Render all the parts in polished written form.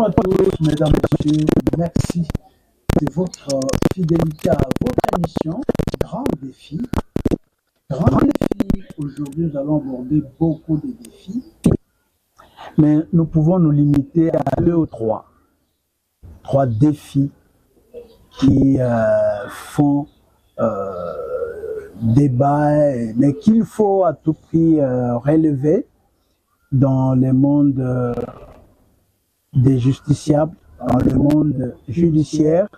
Bonjour à tous, mesdames, messieurs. Merci de votre fidélité à votre émission Grand Défi. Grand Défi, aujourd'hui nous allons aborder beaucoup de défis, mais nous pouvons nous limiter à deux ou trois. Trois défis qui font débat, mais qu'il faut à tout prix relever dans le monde des justiciables, dans le monde judiciaire.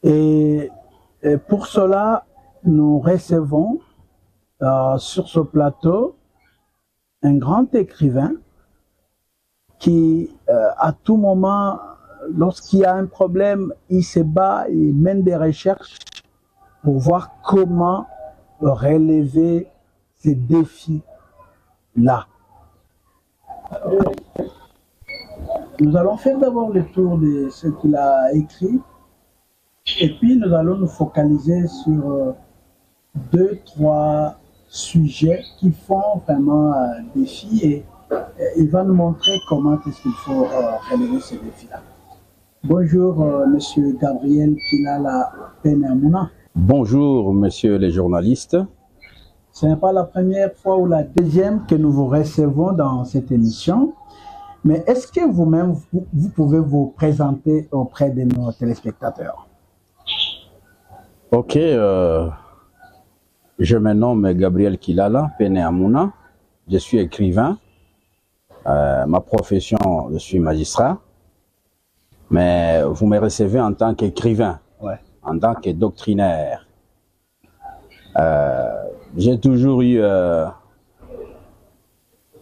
Et pour cela, nous recevons sur ce plateau un grand écrivain qui, à tout moment, lorsqu'il y a un problème, il se bat, il mène des recherches pour voir comment relever ces défis-là. Nous allons faire d'abord le tour de ce qu'il a écrit et puis nous allons nous focaliser sur deux, trois sujets qui font vraiment défi et il va nous montrer comment est-ce qu'il faut relever ces défis-là. Bonjour, monsieur Gabriel Kilala Peneamouna. Bonjour, messieurs les journalistes. Ce n'est pas la première fois ou la deuxième que nous vous recevons dans cette émission, mais est-ce que vous-même, vous pouvez vous présenter auprès de nos téléspectateurs? Ok, je me nomme Gabriel Kilala Peneamouna, je suis écrivain, ma profession, je suis magistrat, mais vous me recevez en tant qu'écrivain, Ouais. En tant que doctrinaire. J'ai toujours eu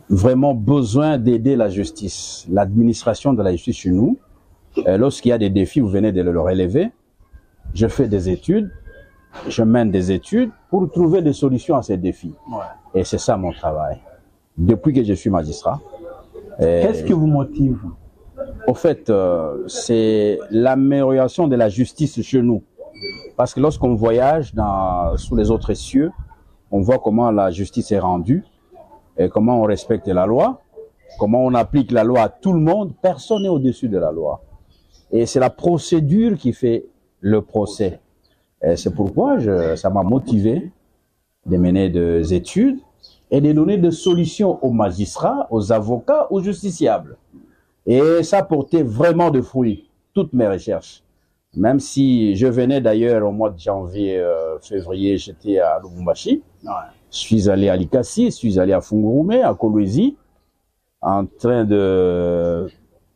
vraiment besoin d'aider la justice, l'administration de la justice chez nous. Lorsqu'il y a des défis, vous venez de le relever. Je fais des études, je mène des études pour trouver des solutions à ces défis. Ouais. Et c'est ça mon travail. Depuis que je suis magistrat. Qu'est-ce qui vous motive? Au fait, c'est l'amélioration de la justice chez nous. Parce que lorsqu'on voyage sous les autres cieux, on voit comment la justice est rendue, et comment on respecte la loi, comment on applique la loi à tout le monde. Personne n'est au-dessus de la loi. Et c'est la procédure qui fait le procès. Et c'est pourquoi ça m'a motivé de mener des études et de donner des solutions aux magistrats, aux avocats, aux justiciables. Et ça portait vraiment de fruits, toutes mes recherches. Même si je venais d'ailleurs au mois de janvier, février, j'étais à Lubumbashi. Ouais. Je suis allé à Likasi, je suis allé à Fungurume, à Kolwezi, en train de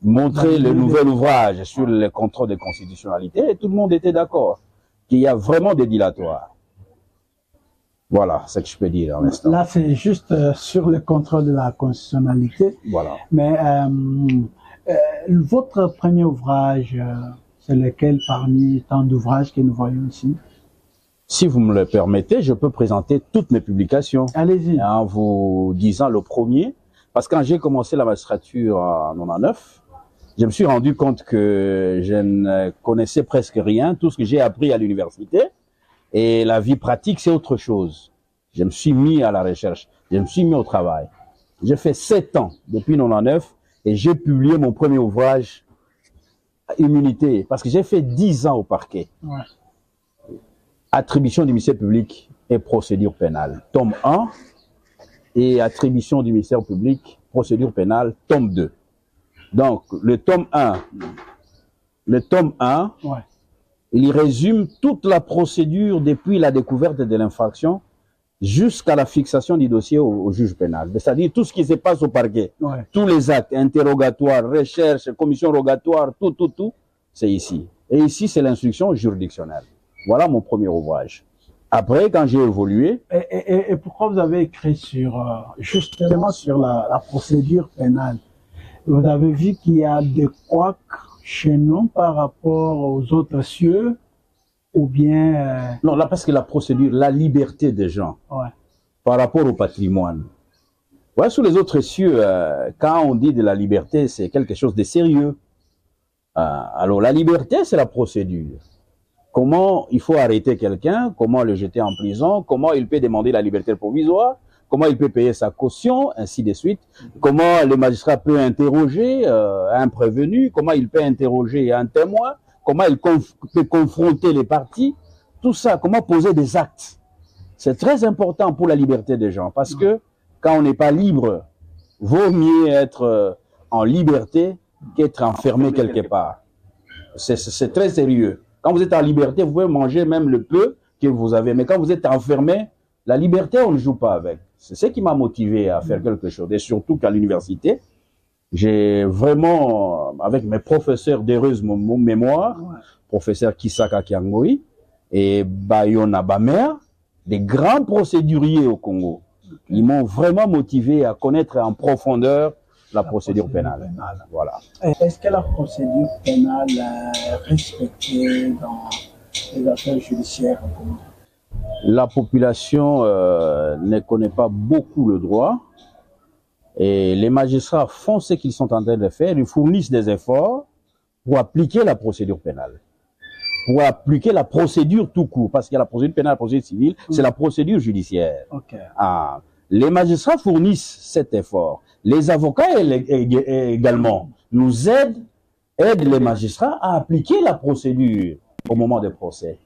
montrer le nouvel ouvrage sur le contrôle de constitutionnalité, et tout le monde était d'accord qu'il y a vraiment des dilatoires. Voilà ce que je peux dire en l'instant. Là, c'est juste sur le contrôle de la constitutionnalité. Voilà. Mais votre premier ouvrage, c'est lequel parmi tant d'ouvrages que nous voyons ici? Si vous me le permettez, je peux présenter toutes mes publications. Allez-y. En vous disant le premier, parce que quand j'ai commencé la magistrature en 99, je me suis rendu compte que je ne connaissais presque rien, tout ce que j'ai appris à l'université, et la vie pratique, c'est autre chose. Je me suis mis à la recherche, je me suis mis au travail. J'ai fait 7 ans depuis 99, et j'ai publié mon premier ouvrage, Immunité, parce que j'ai fait 10 ans au parquet. Ouais. Attribution du ministère public et procédure pénale, tome 1, et attribution du ministère public, procédure pénale, tome 2. Donc, le tome 1, Ouais. il résume toute la procédure depuis la découverte de l'infraction jusqu'à la fixation du dossier au juge pénal. C'est-à-dire tout ce qui se passe au parquet, Ouais. tous les actes, interrogatoires, recherche, commission rogatoire, tout, c'est ici. Et ici, c'est l'instruction juridictionnelle. Voilà mon premier ouvrage. Après, quand j'ai évolué... Et pourquoi vous avez écrit justement sur la procédure pénale? Vous avez vu qu'il y a des couacs chez nous par rapport aux autres cieux, ou bien... Non, là, parce que la procédure, la liberté des gens, Ouais. par rapport au patrimoine. Ouais, sous les autres cieux, quand on dit de la liberté, c'est quelque chose de sérieux. Alors, la liberté, c'est la procédure. Comment il faut arrêter quelqu'un, comment le jeter en prison, comment il peut demander la liberté provisoire, comment il peut payer sa caution, ainsi de suite, comment le magistrat peut interroger un prévenu, comment il peut interroger un témoin, comment il peut confronter les parties, tout ça, comment poser des actes. C'est très important pour la liberté des gens, parce que quand on n'est pas libre, vaut mieux être en liberté qu'être enfermé quelque part. C'est très sérieux. Quand vous êtes en liberté, vous pouvez manger même le peu que vous avez, mais quand vous êtes enfermé, la liberté, on ne joue pas avec. C'est ce qui m'a motivé à faire quelque chose. Et surtout qu'à l'université, j'ai vraiment, avec mes professeurs d'heureuse mémoire, professeur Kisaka Kiangoi et Bayona Bamer, des grands procéduriers au Congo. Ils m'ont vraiment motivé à connaître en profondeur la procédure pénale. Voilà. Est-ce que la procédure pénale est respectée dans les affaires judiciaires au Congo? La population ne connaît pas beaucoup le droit et les magistrats font ce qu'ils sont en train de faire. Ils fournissent des efforts pour appliquer la procédure pénale, pour appliquer la procédure tout court, parce qu'il y a la procédure pénale, la procédure civile, c'est la procédure judiciaire. Les magistrats fournissent cet effort. Les avocats également nous aident les magistrats à appliquer la procédure au moment des procès.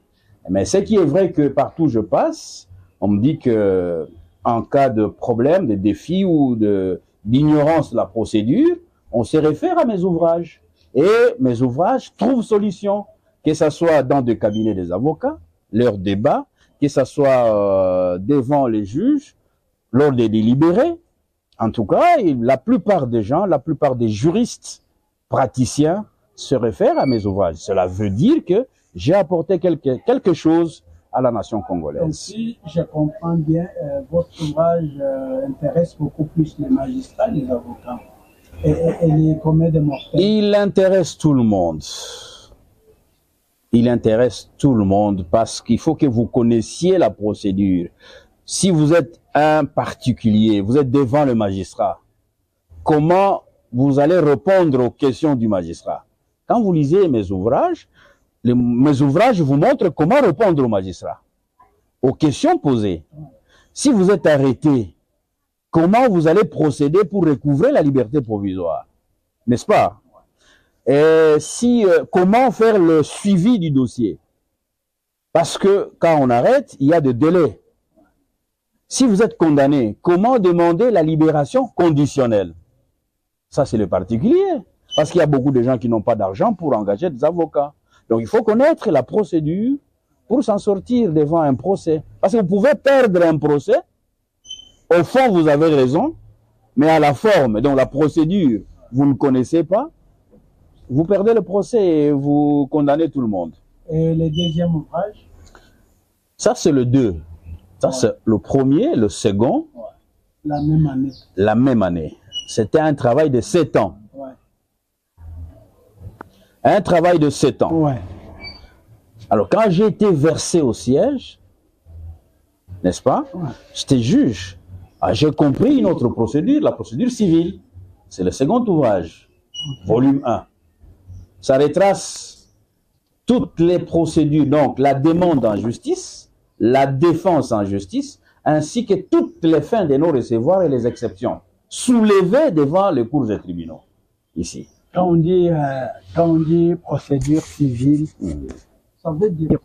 Mais ce qui est vrai que partout où je passe, on me dit que en cas de problème, de défi ou d'ignorance de la procédure, on se réfère à mes ouvrages. Et mes ouvrages trouvent solution, que ce soit dans des cabinets des avocats, leurs débats, que ce soit devant les juges, lors des délibérés. En tout cas, la plupart des gens, la plupart des juristes praticiens se réfèrent à mes ouvrages. Cela veut dire que j'ai apporté quelque chose à la nation congolaise. Donc, si je comprends bien, votre ouvrage intéresse beaucoup plus les magistrats, les avocats et les communs des mortels. Il intéresse tout le monde. Il intéresse tout le monde parce qu'il faut que vous connaissiez la procédure. Si vous êtes un particulier, vous êtes devant le magistrat, comment vous allez répondre aux questions du magistrat? Quand vous lisez mes ouvrages vous montrent comment répondre au magistrat, aux questions posées. Si vous êtes arrêté, comment vous allez procéder pour recouvrer la liberté provisoire, n'est-ce pas? Et comment faire le suivi du dossier? Parce que quand on arrête, il y a des délais. Si vous êtes condamné, comment demander la libération conditionnelle? Ça, c'est le particulier. Parce qu'il y a beaucoup de gens qui n'ont pas d'argent pour engager des avocats. Donc, il faut connaître la procédure pour s'en sortir devant un procès. Parce que vous pouvez perdre un procès. Au fond, vous avez raison. Mais à la forme, donc la procédure, vous ne connaissez pas. Vous perdez le procès et vous condamnez tout le monde. Et le deuxième ouvrage? Ça, c'est le 2. Ça, c'est le premier, le second. La même année. La même année. C'était un travail de 7 ans. Un travail de 7 ans. Alors, quand j'ai été versé au siège, n'est-ce pas, j'étais juge. J'ai compris une autre procédure, la procédure civile. C'est le second ouvrage, volume 1. Ça retrace toutes les procédures, donc la demande en justice, la défense en justice, ainsi que toutes les fins de non-recevoir et les exceptions, soulevées devant les cours des tribunaux, ici. Quand on dit procédure civile, ça veut dire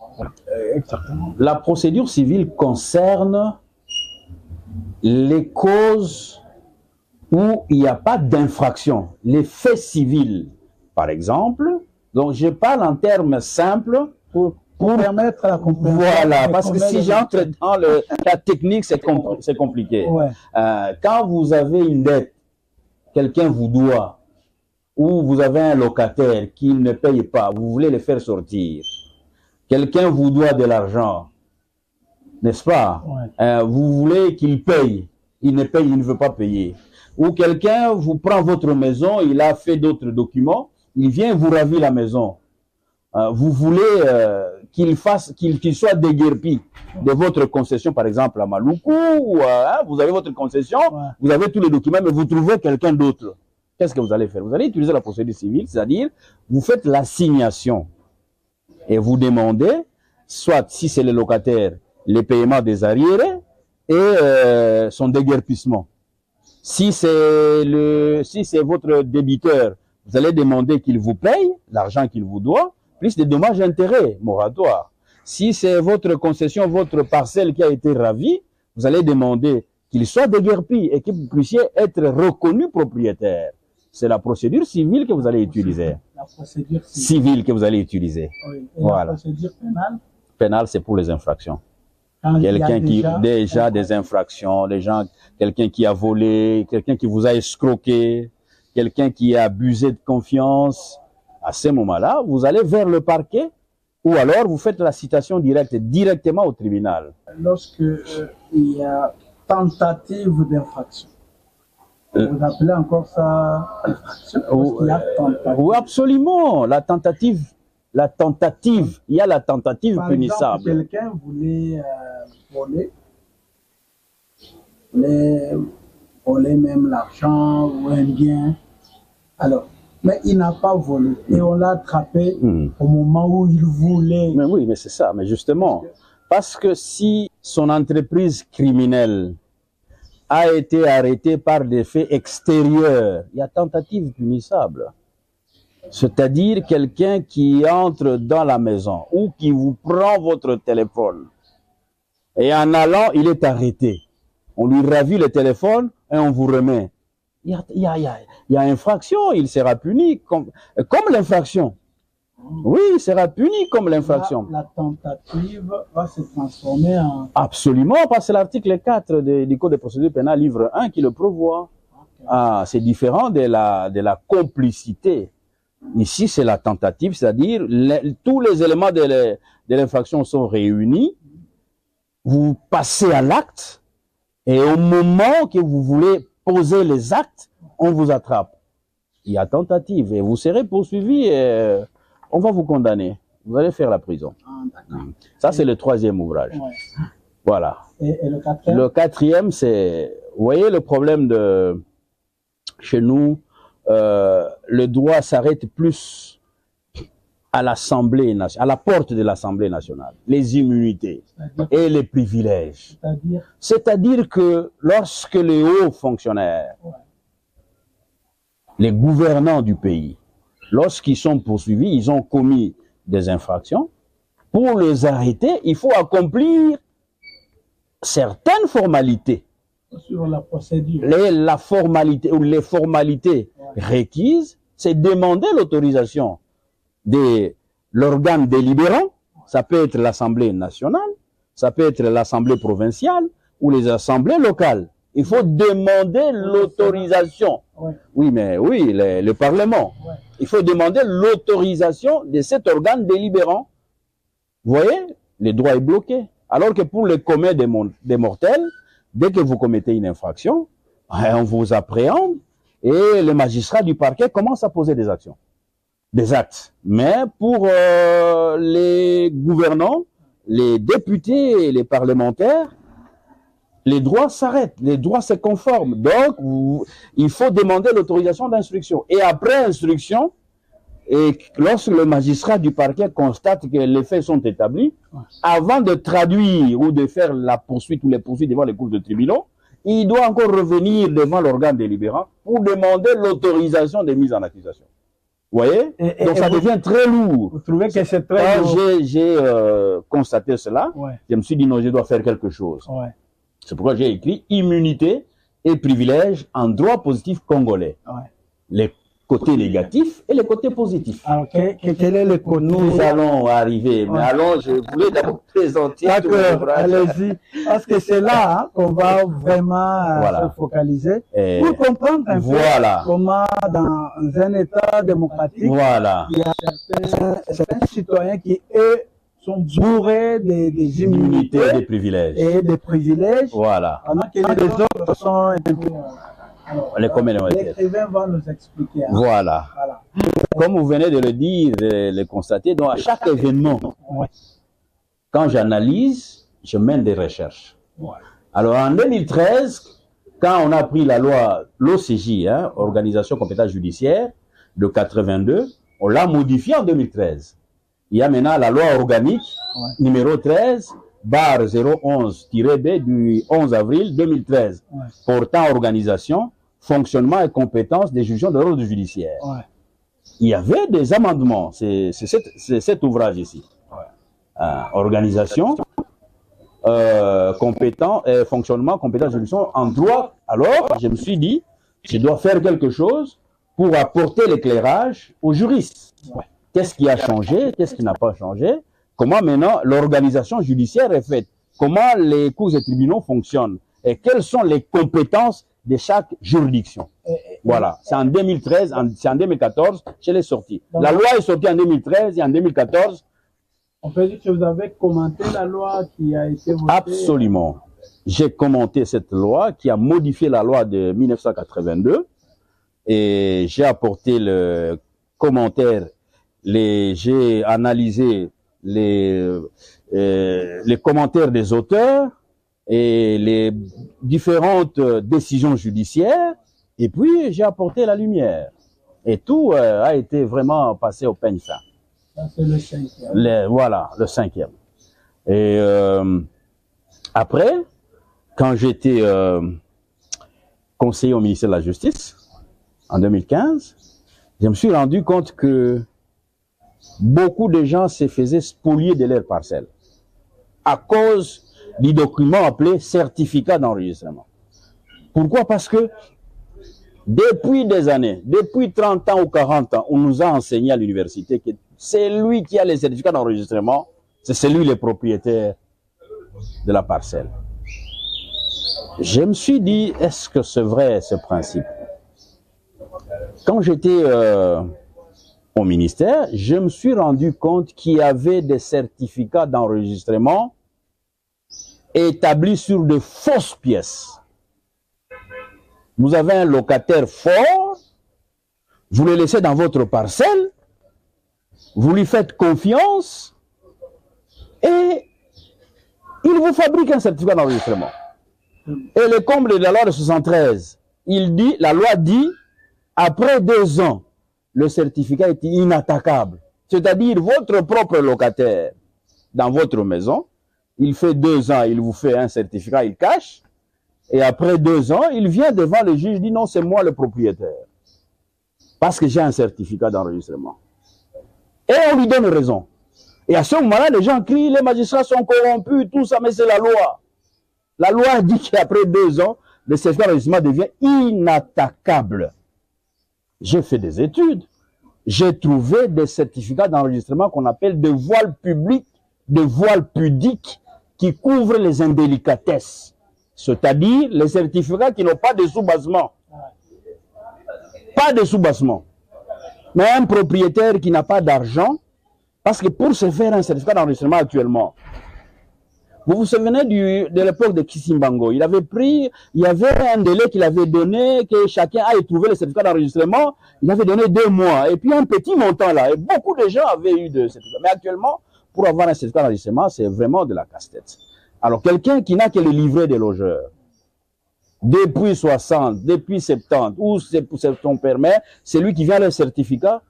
exactement. La procédure civile concerne les causes où il n'y a pas d'infraction, les faits civils, par exemple. Donc, je parle en termes simples pour permettre la compréhension. Voilà, parce que si j'entre dans la technique, c'est compliqué. Quand vous avez une dette, quelqu'un vous doit, ou vous avez un locataire qui ne paye pas, vous voulez le faire sortir. Quelqu'un vous doit de l'argent, n'est-ce pas? Vous voulez qu'il paye, il ne paye, il ne veut pas payer. Ou quelqu'un vous prend votre maison, il a fait d'autres documents, il vient vous ravir la maison. Vous voulez qu'il soit déguerpi de votre concession, par exemple à Maluku, ou, vous avez votre concession, vous avez tous les documents, mais vous trouvez quelqu'un d'autre. Qu'est-ce que vous allez faire? Vous allez utiliser la procédure civile, c'est-à-dire, vous faites l'assignation et vous demandez, soit si c'est le locataire, les paiements des arriérés, et son déguerpissement. Si c'est votre débiteur, vous allez demander qu'il vous paye l'argent qu'il vous doit, plus des dommages et intérêts moratoires. Si c'est votre concession, votre parcelle qui a été ravie, vous allez demander qu'il soit déguerpi et que vous puissiez être reconnu propriétaire. C'est la procédure civile que vous allez utiliser. La procédure civile que vous allez utiliser. Oui. Et voilà. La procédure pénale? Pénale, c'est pour les infractions. Quelqu'un qui déjà des infractions, quelqu'un qui a volé, quelqu'un qui vous a escroqué, quelqu'un qui a abusé de confiance. À ce moment-là, vous allez vers le parquet ou alors vous faites la citation directement au tribunal. Lorsque il y a tentative d'infraction, vous appelez encore ça infraction? Oui, absolument. La tentative, il y a la tentative par punissable. Exemple, quelqu'un voulait voler même l'argent ou un bien. Alors, mais il n'a pas volé et on l'a attrapé au moment où il voulait. Mais oui, mais c'est ça. Mais justement, parce que si son entreprise criminelle a été arrêtée par des faits extérieurs, il y a tentative punissable. C'est-à-dire quelqu'un qui entre dans la maison ou qui vous prend votre téléphone et en allant, il est arrêté. On lui ravit le téléphone et on vous remet. Il y a infraction, il sera puni comme l'infraction. Oui, il sera puni comme l'infraction. La tentative va se transformer en... Absolument, parce que c'est l'article 4 du Code de procédure pénale, livre 1, qui le prévoit. Okay. Ah, c'est différent de la complicité. Ici, c'est la tentative, c'est-à-dire tous les éléments de l'infraction sont réunis. Vous passez à l'acte et au moment que vous voulez poser les actes, on vous attrape. Il y a tentative et vous serez poursuivi et on va vous condamner. Vous allez faire la prison. Ça, c'est le troisième ouvrage. Ouais. Voilà. Et le quatrième? Le quatrième, c'est... Vous voyez le problème de... Chez nous, le droit s'arrête plus à l'Assemblée nationale, à la porte de l'Assemblée nationale. Les immunités et les privilèges. C'est-à-dire que lorsque les hauts fonctionnaires, les gouvernants du pays, lorsqu'ils sont poursuivis, ils ont commis des infractions. Pour les arrêter, il faut accomplir certaines formalités. Sur la procédure. La formalité ou les formalités requises, c'est demander l'autorisation de l'organe délibérant. Ça peut être l'Assemblée nationale, ça peut être l'Assemblée provinciale ou les assemblées locales. Il faut demander l'autorisation. Oui, mais oui, le Parlement. Il faut demander l'autorisation de cet organe délibérant. Vous voyez, le droit est bloqué. Alors que pour le commun des mortels, dès que vous commettez une infraction, on vous appréhende et le magistrat du parquet commence à poser des actions, des actes. Mais pour les gouvernants, les députés et les parlementaires, les droits s'arrêtent, les droits se conforment. Donc, il faut demander l'autorisation d'instruction. Et après instruction, et lorsque le magistrat du parquet constate que les faits sont établis, avant de traduire ou de faire la poursuite ou les poursuites devant les cours de tribunaux, il doit encore revenir devant l'organe délibérant pour demander l'autorisation de mise en accusation. Vous voyez? Donc ça devient très lourd. Vous trouvez que c'est très lourd? Quand j'ai constaté cela, je me suis dit non, je dois faire quelque chose. C'est pourquoi j'ai écrit immunité et privilèges en droit positif congolais. Les côtés négatifs et les côtés positifs. Alors, quel est le côté? Nous allons arriver, mais allons, je voulais d'abord présenter. D'accord, allez-y. Parce que c'est là qu'on va vraiment se focaliser pour comprendre un peu comment dans un État démocratique, il y a certains citoyens qui, eux, sont bourrés des immunités et des privilèges. Voilà. Pendant que les autres sont un peu... L'écrivain va nous expliquer. Voilà. Comme vous venez de le dire, de le constater, donc à chaque événement, quand j'analyse, je mène des recherches. Alors en 2013, quand on a pris la loi, l'OCJ, Organisation compétence judiciaire, de 82, on l'a modifiée en 2013. Il y a maintenant la loi organique numéro 13 barre 011-B du 11 avril 2013, Ouais. portant organisation, fonctionnement et compétences des jugements de l'ordre judiciaire. Ouais. Il y avait des amendements, c'est cet ouvrage ici. Organisation, fonctionnement, compétences, juridiction en droit. Alors, je me suis dit, je dois faire quelque chose pour apporter l'éclairage aux juristes. Ouais. Qu'est-ce qui a changé? Qu'est-ce qui n'a pas changé? Comment maintenant l'organisation judiciaire est faite? Comment les cours et tribunaux fonctionnent? Et quelles sont les compétences de chaque juridiction? Voilà, c'est en 2013, c'est en 2014, je l'ai sorti. La loi est sortie en 2013 et en 2014. On peut dire que vous avez commenté la loi qui a été votée. Absolument. J'ai commenté cette loi qui a modifié la loi de 1982 et j'ai apporté le commentaire, j'ai analysé les commentaires des auteurs et les différentes décisions judiciaires, et puis j'ai apporté la lumière. Et tout a été vraiment passé au peigne fin. Ça, c'est le 5e. Voilà, le 5e. Et après, quand j'étais conseiller au ministère de la Justice, en 2015, je me suis rendu compte que beaucoup de gens se faisaient spolier de leurs parcelles à cause du document appelé certificat d'enregistrement. Pourquoi? Parce que depuis des années, depuis 30 ans ou 40 ans, on nous a enseigné à l'université que c'est lui qui a les certificats d'enregistrement, c'est celui le propriétaire de la parcelle. Je me suis dit, est-ce que c'est vrai ce principe? Quand j'étais au ministère, je me suis rendu compte qu'il y avait des certificats d'enregistrement établis sur de fausses pièces. Vous avez un locataire fort, vous le laissez dans votre parcelle, vous lui faites confiance et il vous fabrique un certificat d'enregistrement. Et le comble de la loi de 73, la loi dit, après 2 ans, le certificat est inattaquable. C'est-à-dire, votre propre locataire, dans votre maison, il fait 2 ans, il vous fait un certificat, il cache, et après 2 ans, il vient devant le juge, dit non, c'est moi le propriétaire. Parce que j'ai un certificat d'enregistrement. Et on lui donne raison. Et à ce moment-là, les gens crient, les magistrats sont corrompus, tout ça, mais c'est la loi. La loi dit qu'après 2 ans, le certificat d'enregistrement devient inattaquable. J'ai fait des études. J'ai trouvé des certificats d'enregistrement qu'on appelle de voile public, de voile pudique, qui couvrent les indélicatesses. C'est-à-dire les certificats qui n'ont pas de sous-bassement. Pas de sous-bassement. Mais un propriétaire qui n'a pas d'argent, parce que pour se faire un certificat d'enregistrement actuellement, vous vous souvenez de l'époque de Kisimbango, il y avait un délai qu'il avait donné, que chacun aille trouver le certificat d'enregistrement, il avait donné 2 mois, et puis un petit montant là, et beaucoup de gens avaient eu de certificat. Mais actuellement, pour avoir un certificat d'enregistrement, c'est vraiment de la casse-tête. Alors, quelqu'un qui n'a que le livret des logeurs, depuis 60, depuis 70, ou c'est son permis, c'est lui qui vient le certificat,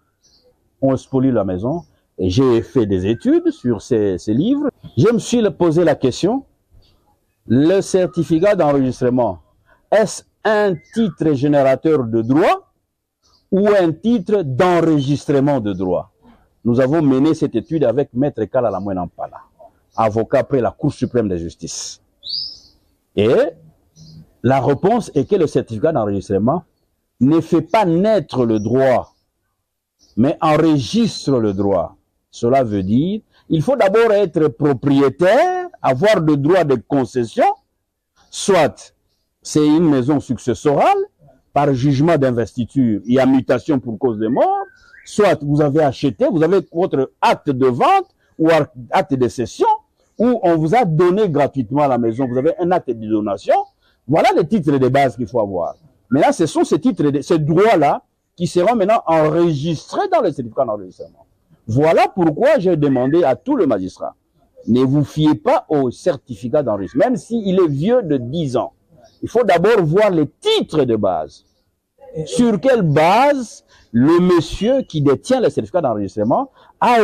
on spolie la maison. Et j'ai fait des études sur ces livres. Je me suis posé la question, le certificat d'enregistrement, est-ce un titre générateur de droit ou un titre d'enregistrement de droit? Nous avons mené cette étude avec Maître Kalala Mwenampala, avocat près la Cour suprême de justice. Et la réponse est que le certificat d'enregistrement ne fait pas naître le droit, mais enregistre le droit. Cela veut dire, il faut d'abord être propriétaire, avoir le droit de concession, soit c'est une maison successorale, par jugement d'investiture et à mutation pour cause de mort, soit vous avez acheté, vous avez votre acte de vente ou acte de cession, où on vous a donné gratuitement la maison, vous avez un acte de donation. Voilà les titres de base qu'il faut avoir. Maintenant, ce sont ces titres, ces droits-là, qui seront maintenant enregistrés dans le certificat d'enregistrement. Voilà pourquoi j'ai demandé à tout le magistrat, ne vous fiez pas au certificat d'enregistrement, même s'il est vieux de 10 ans. Il faut d'abord voir les titres de base. Sur quelle base le monsieur qui détient le certificat d'enregistrement a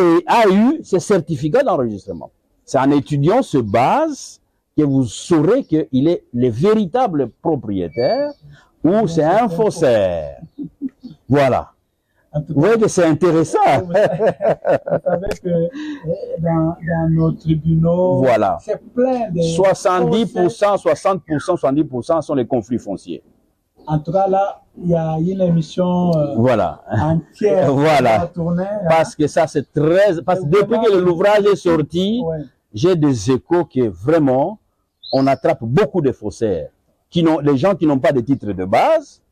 eu ce certificat d'enregistrement. C'est en étudiant ce base que vous saurez qu'il est le véritable propriétaire ou c'est un faussaire. Voilà. Vous voyez que c'est intéressant. Vous savez que dans nos tribunaux, voilà. C'est plein de 70%, 60%, 70% sont les conflits fonciers. En tout cas, là, il y a une émission voilà. entière voilà. à tourner. Parce que ça, c'est très... Parce que depuis que l'ouvrage est sorti, ouais. J'ai des échos que vraiment, on attrape beaucoup de faussaires. Les gens qui n'ont pas de titre de base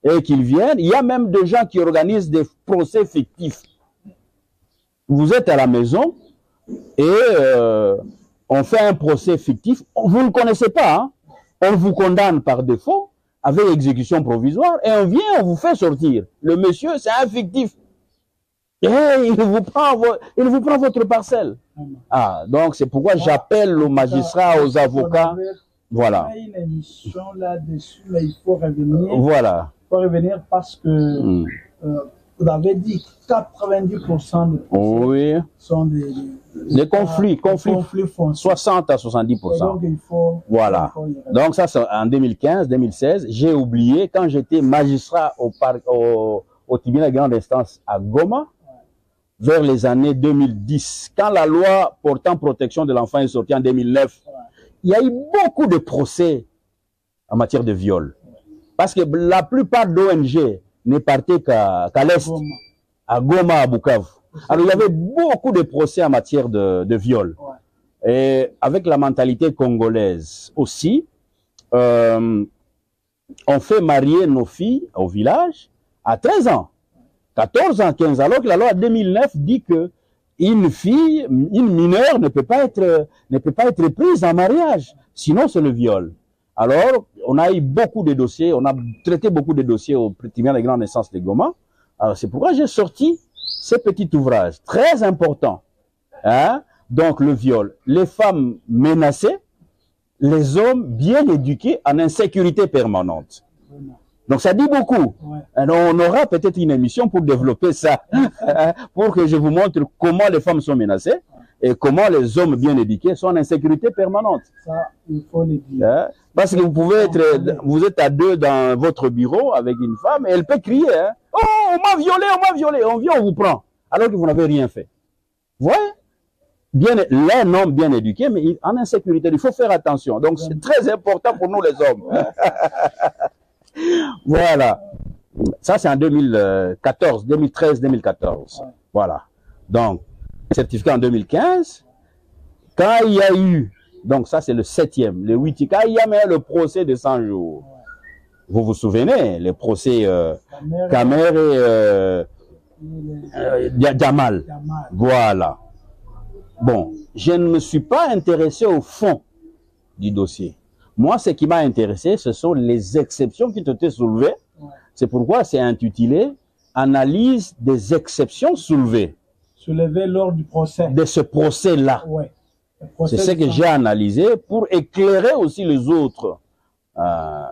et qu'ils viennent. Il y a même des gens qui organisent des procès fictifs. Vous êtes à la maison et on fait un procès fictif. Vous ne le connaissez pas. Hein? On vous condamne par défaut avec exécution provisoire et on vient, on vous fait sortir. Le monsieur, c'est un fictif. Et il vous prend votre parcelle. Ah, donc c'est pourquoi j'appelle aux magistrats, aux avocats. Voilà. Il y a une émission là-dessus, mais il faut revenir. Voilà. Il faut revenir parce que vous avez dit 90% des oui. sont des conflits fonciers. 60 à 70%. Donc il faut. Voilà. Donc ça, c'est en 2015, 2016. J'ai oublié quand j'étais magistrat au tribunal de grande instance à Goma. Vers les années 2010, quand la loi portant protection de l'enfant est sortie en 2009, il y a eu beaucoup de procès en matière de viol. Parce que la plupart d'ONG ne partaient qu'à l'Est, à Goma, à Bukavu. Alors il y avait beaucoup de procès en matière de viol. Et avec la mentalité congolaise aussi, on fait marier nos filles au village à 13 ans. 14 ans, 15 ans, alors que la loi 2009 dit que une fille, une mineure ne peut pas être prise en mariage, sinon c'est le viol. Alors, on a eu beaucoup de dossiers, on a traité beaucoup de dossiers au tribunal de grande instance de Goma. Alors, c'est pourquoi j'ai sorti ce petit ouvrage, très important. Hein? Donc, le viol, les femmes menacées, les hommes bien éduqués en insécurité permanente. Donc ça dit beaucoup. Ouais. Alors, on aura peut-être une émission pour développer ça, pour que je vous montre comment les femmes sont menacées et comment les hommes bien éduqués sont en insécurité permanente. Ça, il faut le dire. Parce que vous êtes à deux dans votre bureau avec une femme et elle peut crier, hein, oh, on m'a violé, on vient, on vous prend, alors que vous n'avez rien fait. Vous voyez? Un homme bien éduqué, mais en insécurité, il faut faire attention. Donc c'est très important pour nous les hommes. Voilà. Ça, c'est en 2014, 2013, 2014. Ouais. Voilà. Donc, certificat en 2015. Quand il y a eu, donc ça, c'est le 7e, le 8e, quand il y a même le procès de 100 jours. Ouais. Vous vous souvenez, le procès Kamer et Jamal. Voilà. Bon, je ne me suis pas intéressé au fond du dossier. Moi, ce qui m'a intéressé, ce sont les exceptions qui ont été soulevées. Ouais. C'est pourquoi c'est intitulé « Analyse des exceptions soulevées ». Soulevées lors du procès. De ce procès-là. Ouais. C'est ce que j'ai analysé pour éclairer aussi les autres,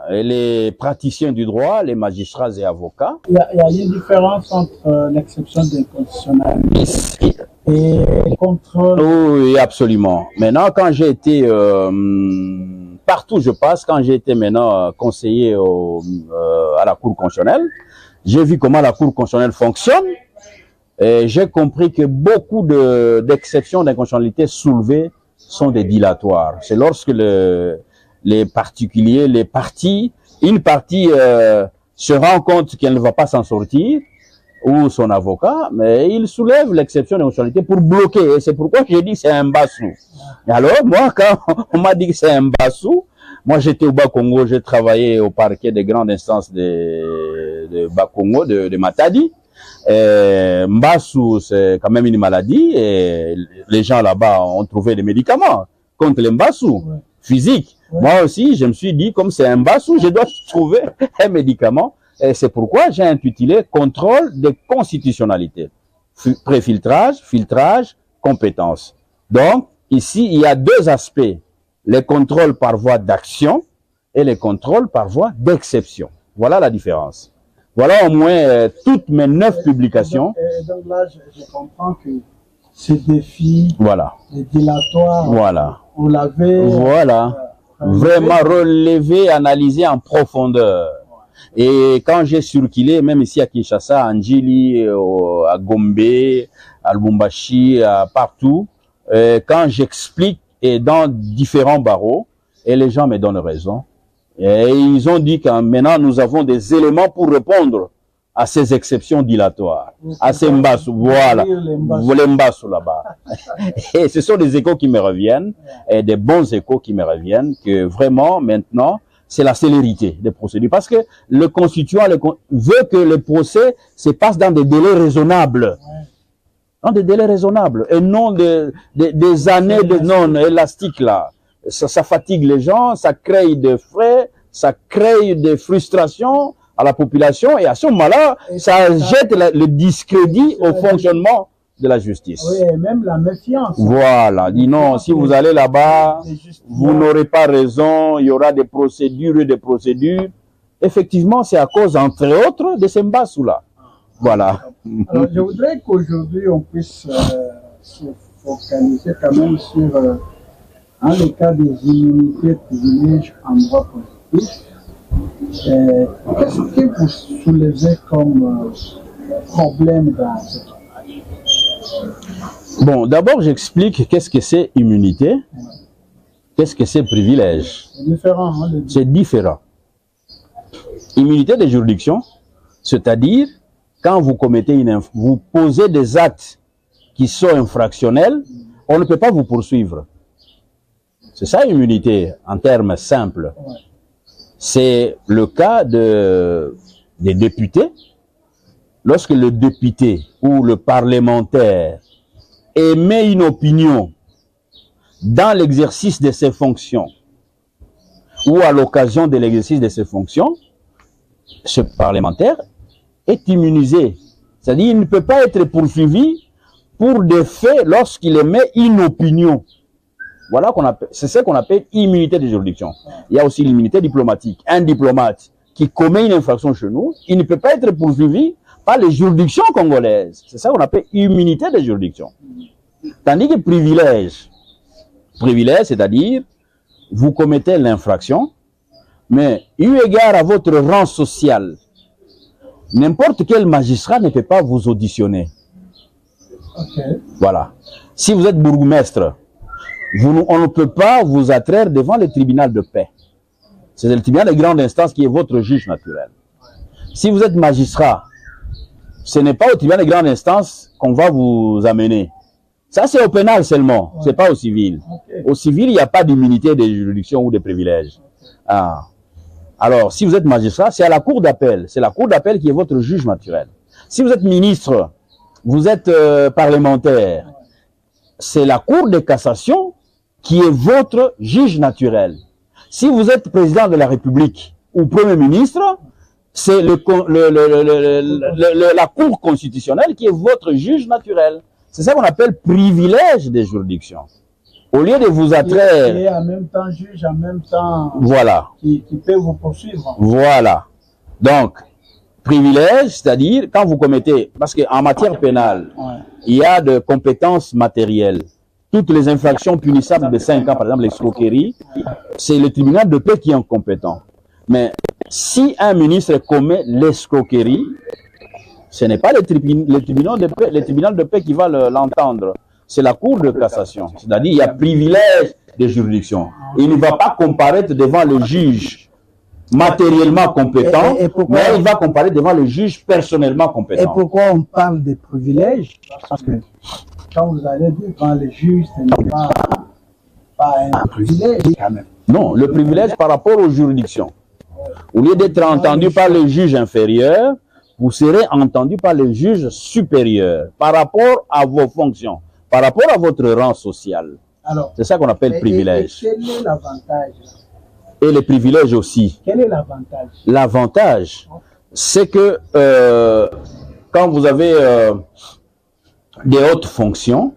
les praticiens du droit, les magistrats et avocats. Il y a une différence entre l'exception d'inconstitutionnalité et le contrôle. Oui, absolument. Maintenant, quand j'ai été... partout je passe, quand j'ai été maintenant conseiller à la Cour constitutionnelle, j'ai vu comment la Cour constitutionnelle fonctionne et j'ai compris que beaucoup d'exceptions d'inconstitutionnalité soulevées sont des dilatoires. C'est lorsque les particuliers, les parties, une partie se rend compte qu'elle ne va pas s'en sortir, ou son avocat, mais il soulève l'exception d'inconstitutionnalité pour bloquer. Et c'est pourquoi j'ai dit que c'est un bassou. Alors, moi, quand on m'a dit que c'est un bassou, moi j'étais au Bas-Congo, j'ai travaillé au parquet des grandes instances de Bas-Congo, de Matadi. Mbassou, c'est quand même une maladie et les gens là-bas ont trouvé des médicaments contre les mbassou physiques. Moi aussi, je me suis dit, comme c'est un mbassou, je dois trouver un médicament. Et c'est pourquoi j'ai intitulé « Contrôle de constitutionnalité ». Préfiltrage, filtrage, compétence. Donc, ici, il y a deux aspects. Les contrôles par voie d'action et les contrôles par voie d'exception. Voilà la différence. Voilà au moins toutes mes 9 publications. Donc là, je comprends que ces défis, Voilà. les dilatoires, Voilà. vous l'avez Voilà. relevé. Vraiment relevé, analysé en profondeur. Et quand j'ai circulé, même ici à Kinshasa, à Njili, à Gombe, à Lubumbashi, partout, quand j'explique et dans différents barreaux, et les gens me donnent raison, et ils ont dit que maintenant nous avons des éléments pour répondre à ces exceptions dilatoires, à ces mbassu, voilà, les mbassu là-bas. Et ce sont des échos qui me reviennent, et des bons échos qui me reviennent, que vraiment maintenant, c'est la célérité des procédures. Parce que le constituant veut que le procès se passe dans des délais raisonnables. Dans des délais raisonnables, et non des années de non élastiques là. Ça fatigue les gens, ça crée des frais, ça crée des frustrations à la population, et à ce moment-là, ça jette le discrédit au fonctionnement de la justice. Oui, et même la méfiance. Voilà, dis non, si vous allez là-bas, vous n'aurez pas raison, il y aura des procédures et des procédures. Effectivement, c'est à cause, entre autres, de ces mbassu-là. Voilà. Alors, je voudrais qu'aujourd'hui, on puisse se focaliser quand même sur, dans le cas des immunités et privilèges en droit positif. Qu'est-ce que vous soulevez comme problème dans cette Bon, d'abord, j'explique qu'est-ce que c'est immunité, qu'est-ce que c'est privilège. C'est différent, hein, c'est différent. Immunité de juridiction, c'est-à-dire quand vous commettez vous posez des actes qui sont infractionnels, on ne peut pas vous poursuivre. C'est ça immunité en termes simples. C'est le cas des députés. Lorsque le député ou le parlementaire émet une opinion dans l'exercice de ses fonctions ou à l'occasion de l'exercice de ses fonctions, ce parlementaire est immunisé. C'est-à-dire qu'il ne peut pas être poursuivi pour des faits lorsqu'il émet une opinion. Voilà c'est ce qu'on appelle immunité de juridiction. Il y a aussi l'immunité diplomatique. Un diplomate qui commet une infraction chez nous, il ne peut pas être poursuivi par les juridictions congolaises. C'est ça qu'on appelle immunité de juridiction. Tandis que privilège, c'est-à-dire vous commettez l'infraction, mais eu égard à votre rang social, n'importe quel magistrat ne peut pas vous auditionner. Okay. Voilà. Si vous êtes bourgmestre, on ne peut pas vous attraire devant le tribunal de paix. C'est le tribunal de grande instance qui est votre juge naturel. Si vous êtes magistrat, ce n'est pas au tribunal de grande instance qu'on va vous amener. Ça, c'est au pénal seulement, c'est pas au civil. Okay. Au civil, il n'y a pas d'immunité de juridiction ou de privilège. Ah. Alors, si vous êtes magistrat, c'est à la cour d'appel. C'est la cour d'appel qui est votre juge naturel. Si vous êtes ministre, vous êtes parlementaire, c'est la cour de cassation qui est votre juge naturel. Si vous êtes président de la République ou premier ministre, c'est la cour constitutionnelle qui est votre juge naturel. C'est ça qu'on appelle privilège de juridiction. Au lieu de vous attraire... Et en même temps juge, en même temps... Voilà. Qui peut vous poursuivre. Voilà. Donc, privilège, c'est-à-dire quand vous commettez... Parce qu'en matière pénale, il y a de compétences matérielles. Toutes les infractions punissables de 5 ans, par exemple l'escroquerie, c'est le tribunal de paix qui est compétent. Mais si un ministre commet l'escroquerie, ce n'est pas le tribunal de paix qui va l'entendre. C'est la cour de cassation. C'est-à-dire il y a privilège de juridiction. Il ne va pas comparaître devant le juge matériellement compétent, mais il va comparaître devant le juge personnellement compétent. Et pourquoi on parle de privilèges? Parce que quand vous allez devant le juge, ce n'est pas un privilège quand même. Non, le privilège par rapport aux juridictions. Au lieu d'être entendu par le juge inférieur, vous serez entendu par le juge supérieur par rapport à vos fonctions, par rapport à votre rang social. C'est ça qu'on appelle privilège. Et quel est l'avantage? Et les privilèges aussi. Quel est l'avantage? L'avantage, c'est que quand vous avez des hautes fonctions,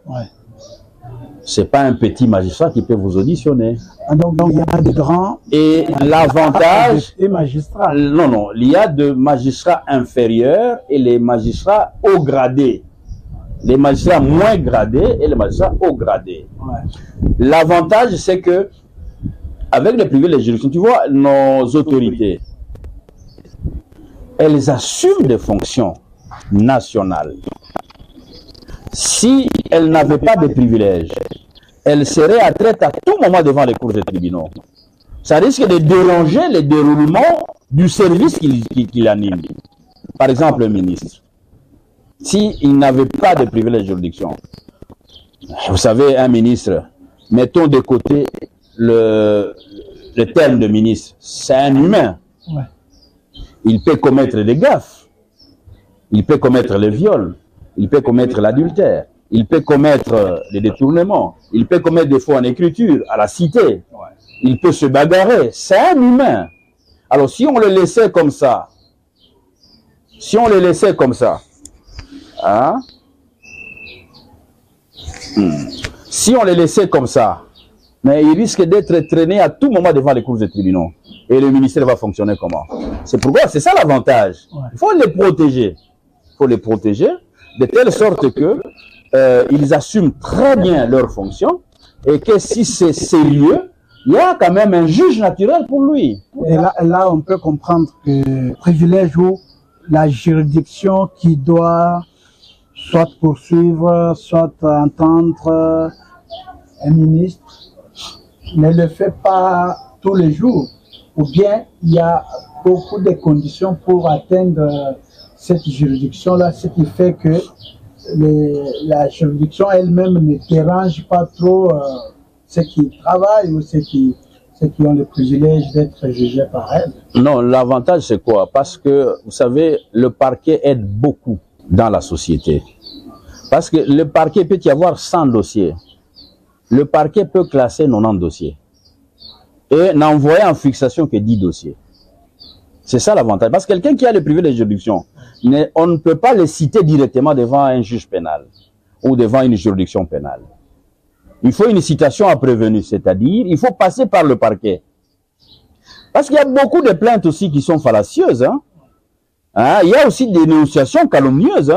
c'est pas un petit magistrat qui peut vous auditionner. Donc il y a des grands et l'avantage des magistrats. Non, il y a de magistrats inférieurs et les magistrats haut gradés. Les magistrats moins gradés et les magistrats haut gradés. Ouais. L'avantage, c'est que, avec le privilège de juridiction, tu vois, nos autorités, elles assument des fonctions nationales. Si elles n'avaient pas de privilèges, elles seraient à traite à tout moment devant les cours des tribunaux. Ça risque de déranger le déroulement du service qu'il anime. Par exemple, le ministre. S'il n'avait pas de privilège de juridiction, vous savez, un ministre, mettons de côté le terme de ministre, c'est un humain. Ouais. Il peut commettre des gaffes, il peut commettre le viol, il peut commettre l'adultère, il peut commettre les détournements, il peut commettre des fautes en écriture à la cité, il peut se bagarrer, c'est un humain. Alors si on le laissait comme ça, hein? Si on les laissait comme ça, mais il risque d'être traîné à tout moment devant les cours des tribunaux. Et le ministère va fonctionner comment? C'est pourquoi, c'est ça l'avantage. Il faut les protéger. Il faut les protéger de telle sorte que ils assument très bien leurs fonctions et que si c'est sérieux, il y a quand même un juge naturel pour lui. Et là, on peut comprendre que privilège ou la juridiction qui doit soit poursuivre, soit entendre un ministre, ne le fait pas tous les jours. Ou bien il y a beaucoup de conditions pour atteindre cette juridiction-là, ce qui fait que la juridiction elle-même ne dérange pas trop ceux qui travaillent ou ceux qui ont le privilège d'être jugés par elle. Non, l'avantage c'est quoi? Parce que, vous savez, le parquet aide beaucoup dans la société. Parce que le parquet peut y avoir 100 dossiers. Le parquet peut classer 90 dossiers. Et n'envoyer en fixation que 10 dossiers. C'est ça l'avantage. Parce que quelqu'un qui a le privilège de juridiction, on ne peut pas le citer directement devant un juge pénal ou devant une juridiction pénale. Il faut une citation à prévenu, c'est-à-dire il faut passer par le parquet. Parce qu'il y a beaucoup de plaintes aussi qui sont fallacieuses. Il y a aussi des dénonciations calomnieuses.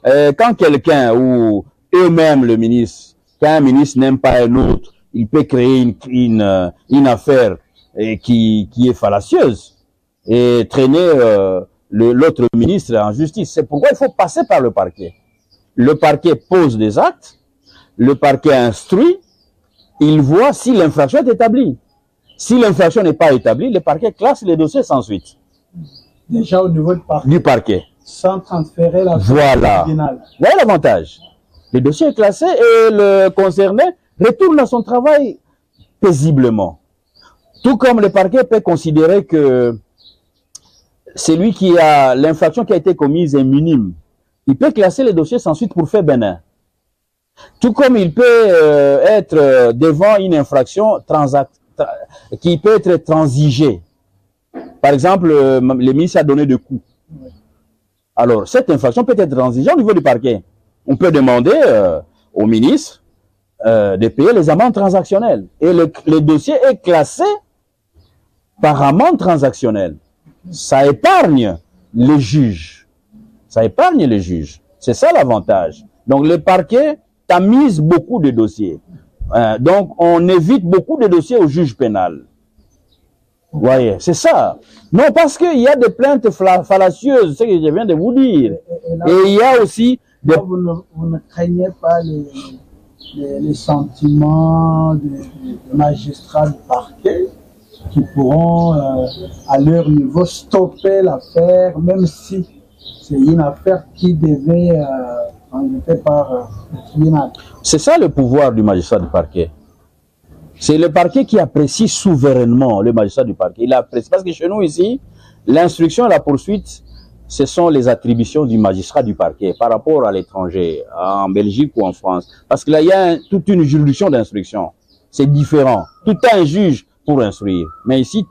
Quand quelqu'un ou eux-mêmes, le ministre, quand un ministre n'aime pas un autre, il peut créer une affaire qui est fallacieuse et traîner l'autre ministre en justice. C'est pourquoi il faut passer par le parquet. Le parquet pose des actes, le parquet instruit, il voit si l'infraction est établie. Si l'infraction n'est pas établie, le parquet classe les dossiers sans suite. Déjà au niveau du parquet. Sans transférer la voilà. Voilà l'avantage. Le dossier est classé et le concerné retourne à son travail paisiblement. Tout comme le parquet peut considérer que celui qui a l'infraction qui a été commise est minime. Il peut classer les dossiers sans suite pour fait bénin. Tout comme il peut être devant une infraction qui peut être transigée. Par exemple, le ministre a donné des coups. Alors, cette infraction peut être transigée au niveau du parquet. On peut demander au ministre de payer les amendes transactionnelles. Et le dossier est classé par amende transactionnelle. Ça épargne les juges. Ça épargne les juges. C'est ça l'avantage. Donc, le parquet tamise beaucoup de dossiers. Donc, on évite beaucoup de dossiers au juge pénal. Vous voyez, c'est ça. Non, parce qu'il y a des plaintes fallacieuses, c'est ce que je viens de vous dire. Et il y a aussi... Des... Vous ne craignez pas les sentiments des magistrats du parquet qui pourront, à leur niveau, stopper l'affaire, même si c'est une affaire qui devait être par le tribunal. C'est ça le pouvoir du magistrat du parquet. C'est le parquet qui apprécie souverainement le magistrat du parquet. Il apprécie, parce que chez nous ici, l'instruction et la poursuite, ce sont les attributions du magistrat du parquet par rapport à l'étranger, en Belgique ou en France. Parce que là, il y a toute une juridiction d'instruction. C'est différent. Tout un juge pour instruire. Mais ici,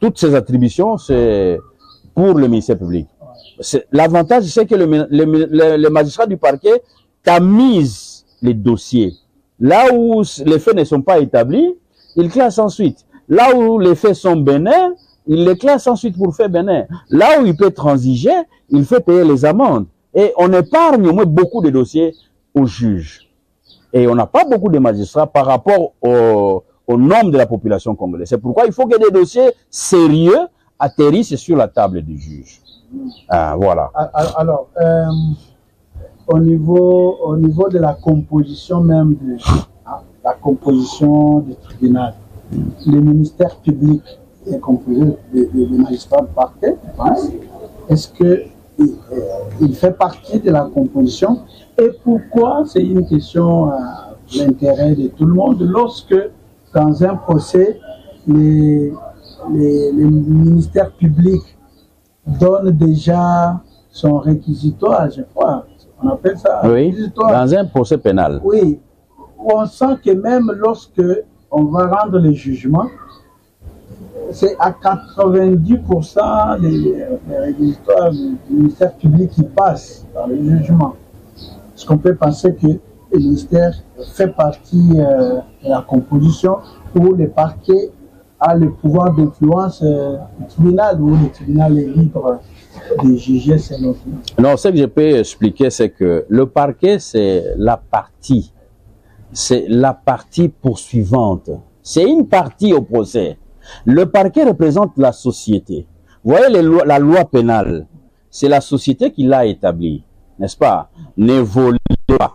toutes ces attributions, c'est pour le ministère public. L'avantage, c'est que le magistrat du parquet tamise les dossiers. Là où les faits ne sont pas établis, il classe ensuite. Là où les faits sont bénins, il les classe ensuite pour fait bénin. Là où il peut transiger, il fait payer les amendes. Et on épargne au moins beaucoup de dossiers aux juges. Et on n'a pas beaucoup de magistrats par rapport au nombre de la population congolaise. C'est pourquoi il faut que des dossiers sérieux atterrissent sur la table du juge. Voilà. Alors, au niveau de la composition même de la composition du tribunal, le ministère public est composé de magistrats de parquet, je pense. Est-ce qu'il fait partie de la composition? Et pourquoi? C'est une question l'intérêt de tout le monde. Lorsque, dans un procès, les ministères publics donnent déjà son réquisitoire, je crois, on appelle ça réquisitoire. Dans un procès pénal. Oui, on sent que même lorsque on va rendre le jugement, c'est à 90% les réquisitoires du ministère public qui passent dans le jugement. Est-ce qu'on peut penser que le ministère fait partie de la composition où le parquet a le pouvoir d'influence du tribunal, où le tribunal est libre de juger selon lui? Non, ce que je peux expliquer, c'est que le parquet, c'est la partie poursuivante. C'est une partie au procès. Le parquet représente la société. Vous voyez la loi pénale, c'est la société qui l'a établie, n'est-ce pas? Ne volez pas.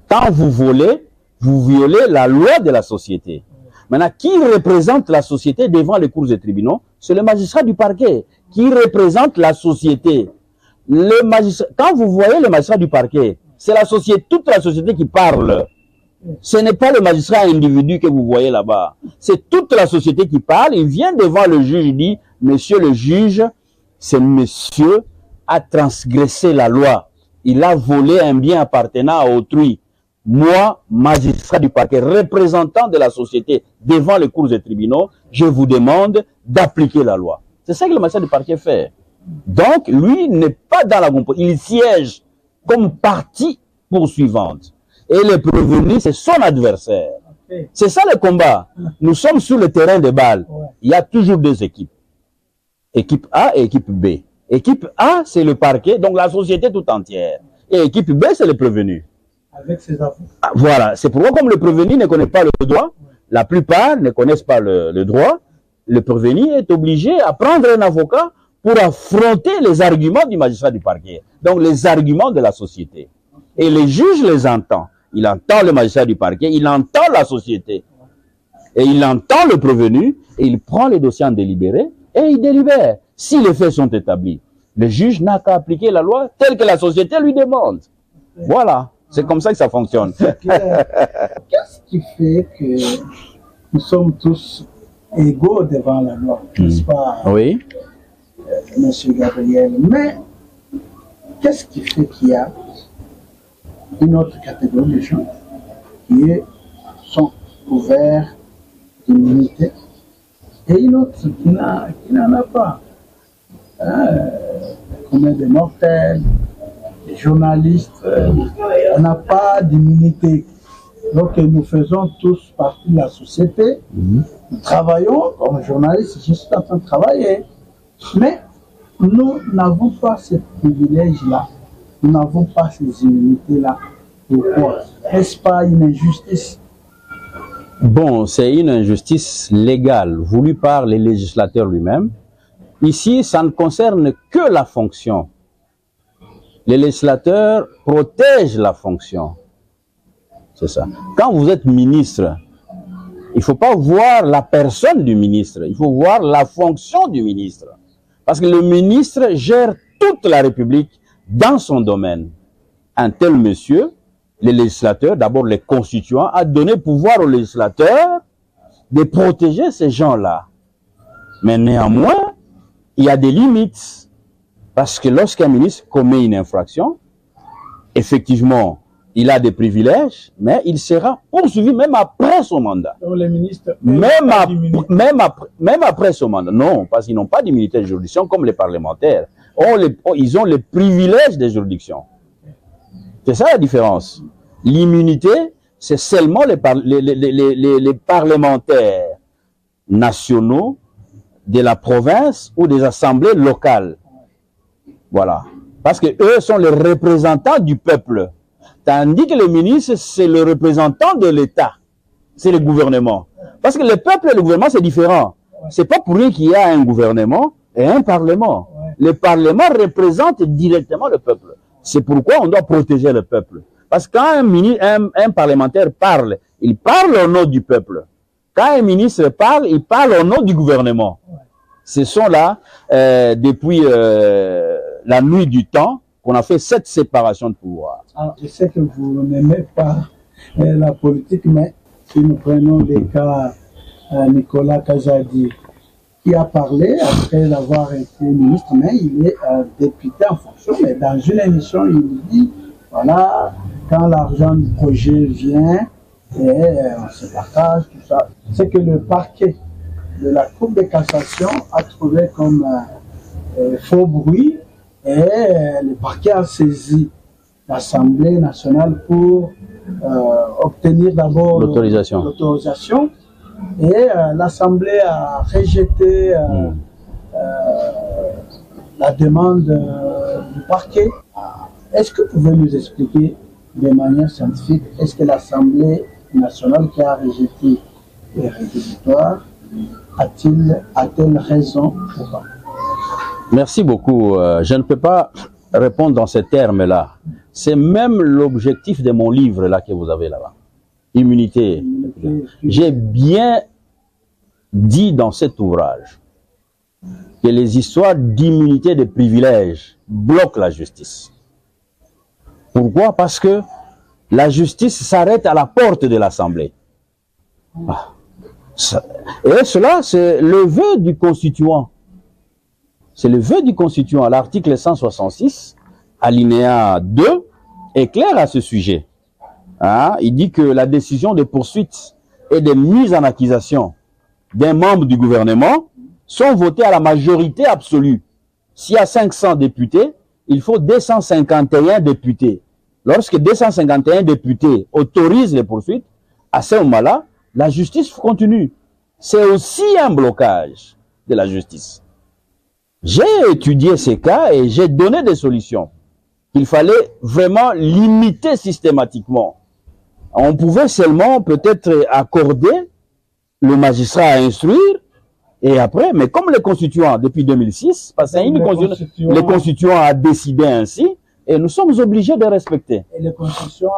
Quand vous volez, vous violez la loi de la société. Maintenant, qui représente la société devant les cours des tribunaux? C'est le magistrat du parquet qui représente la société. Quand vous voyez le magistrat du parquet, c'est la société, toute la société qui parle. Ce n'est pas le magistrat individu que vous voyez là-bas. C'est toute la société qui parle. Il vient devant le juge, il dit, monsieur le juge, ce monsieur a transgressé la loi. Il a volé un bien appartenant à autrui. Moi, magistrat du parquet, représentant de la société devant les cours des tribunaux, je vous demande d'appliquer la loi. C'est ça que le magistrat du parquet fait. Donc, lui n'est pas dans la composition. Il siège comme partie poursuivante. Et le prévenu, c'est son adversaire. Okay. C'est ça le combat. Nous sommes sur le terrain de balle. Ouais. Il y a toujours deux équipes. Équipe A et équipe B. Équipe A, c'est le parquet, donc la société tout entière. Et équipe B, c'est le prévenu. Avec ses avocats. Voilà. C'est pourquoi, comme le prévenu ne connaît pas le droit, la plupart ne connaissent pas le droit, le prévenu est obligé à prendre un avocat pour affronter les arguments du magistrat du parquet. Donc, les arguments de la société. Et les juges les entendent. Il entend le magistrat du parquet, il entend la société. Et il entend le prévenu, et il prend les dossiers en délibéré, et il délibère. Si les faits sont établis, le juge n'a qu'à appliquer la loi telle que la société lui demande. Voilà. C'est comme ça que ça fonctionne. Qu'est-ce qui fait que nous sommes tous égaux devant la loi, n'est-ce pas? Oui. Monsieur Gabriel. Mais qu'est-ce qui fait qu'il y a une autre catégorie de gens qui sont couverts d'immunité et une autre qui n'en a pas? Combien de mortels, des journalistes, on n'a pas d'immunité. Donc nous faisons tous partie de la société. Nous travaillons comme journalistes, je suis en train de travailler. Mais nous n'avons pas ce privilège-là. Nous n'avons pas ces immunités-là. Pourquoi? Est-ce pas une injustice? Bon, c'est une injustice légale voulue par les législateurs lui-même. Ici, ça ne concerne que la fonction. Les législateurs protègent la fonction. C'est ça. Quand vous êtes ministre, il ne faut pas voir la personne du ministre, il faut voir la fonction du ministre. Parce que le ministre gère toute la République dans son domaine. Un tel monsieur, les législateurs, d'abord les constituants, a donné pouvoir aux législateurs de protéger ces gens-là. Mais néanmoins, il y a des limites. Parce que lorsqu'un ministre commet une infraction, effectivement, il a des privilèges, mais il sera poursuivi même après son mandat. Donc les ministres même après son mandat. Non, parce qu'ils n'ont pas d'immunité de juridiction comme les parlementaires. Ils ont les privilèges de juridiction. C'est ça la différence. L'immunité, c'est seulement les parlementaires nationaux de la province ou des assemblées locales. Voilà. Parce que eux sont les représentants du peuple. Tandis que le ministre, c'est le représentant de l'État. C'est le gouvernement. Parce que le peuple et le gouvernement, c'est différent. C'est pas pour rien qu'il y a un gouvernement et un parlement. Le parlement représente directement le peuple. C'est pourquoi on doit protéger le peuple. Parce que quand un parlementaire parle, il parle au nom du peuple. Quand un ministre parle, il parle au nom du gouvernement. Ce sont là, depuis la nuit du temps, qu'on a fait cette séparation de pouvoir. Alors, je sais que vous n'aimez pas la politique, mais si nous prenons le cas Nicolas Kazadi, qui a parlé après avoir été ministre, mais il est député en fonction. Mais dans une émission, il dit, voilà, quand l'argent du projet vient, et on se partage, tout ça. C'est que le parquet de la Cour de cassation a trouvé comme faux bruit, et le parquet a saisi l'Assemblée nationale pour obtenir d'abord l'autorisation. Et l'Assemblée a rejeté la demande du parquet. Est-ce que vous pouvez nous expliquer de manière scientifique, est-ce que l'Assemblée nationale qui a rejeté les réquisitoires a-t-elle raison ou pas? Merci beaucoup. Je ne peux pas répondre dans ces termes-là. C'est même l'objectif de mon livre là que vous avez là-bas. Immunité. J'ai bien dit dans cet ouvrage que les histoires d'immunité et de privilèges bloquent la justice. Pourquoi? Parce que la justice s'arrête à la porte de l'Assemblée. Et cela, c'est le vœu du constituant. C'est le vœu du constituant. L'article 166, alinéa 2, est clair à ce sujet. Il dit que la décision de poursuite et de mise en accusation d'un membre du gouvernement sont votées à la majorité absolue. S'il y a 500 députés, il faut 251 députés. Lorsque 251 députés autorisent les poursuites, à ce moment-là, la justice continue. C'est aussi un blocage de la justice. J'ai étudié ces cas et j'ai donné des solutions. Il fallait vraiment limiter systématiquement. On pouvait seulement peut-être accorder le magistrat à instruire et après, mais comme les constituants depuis 2006, parce que le constituant a décidé ainsi et nous sommes obligés de respecter. Et les constituants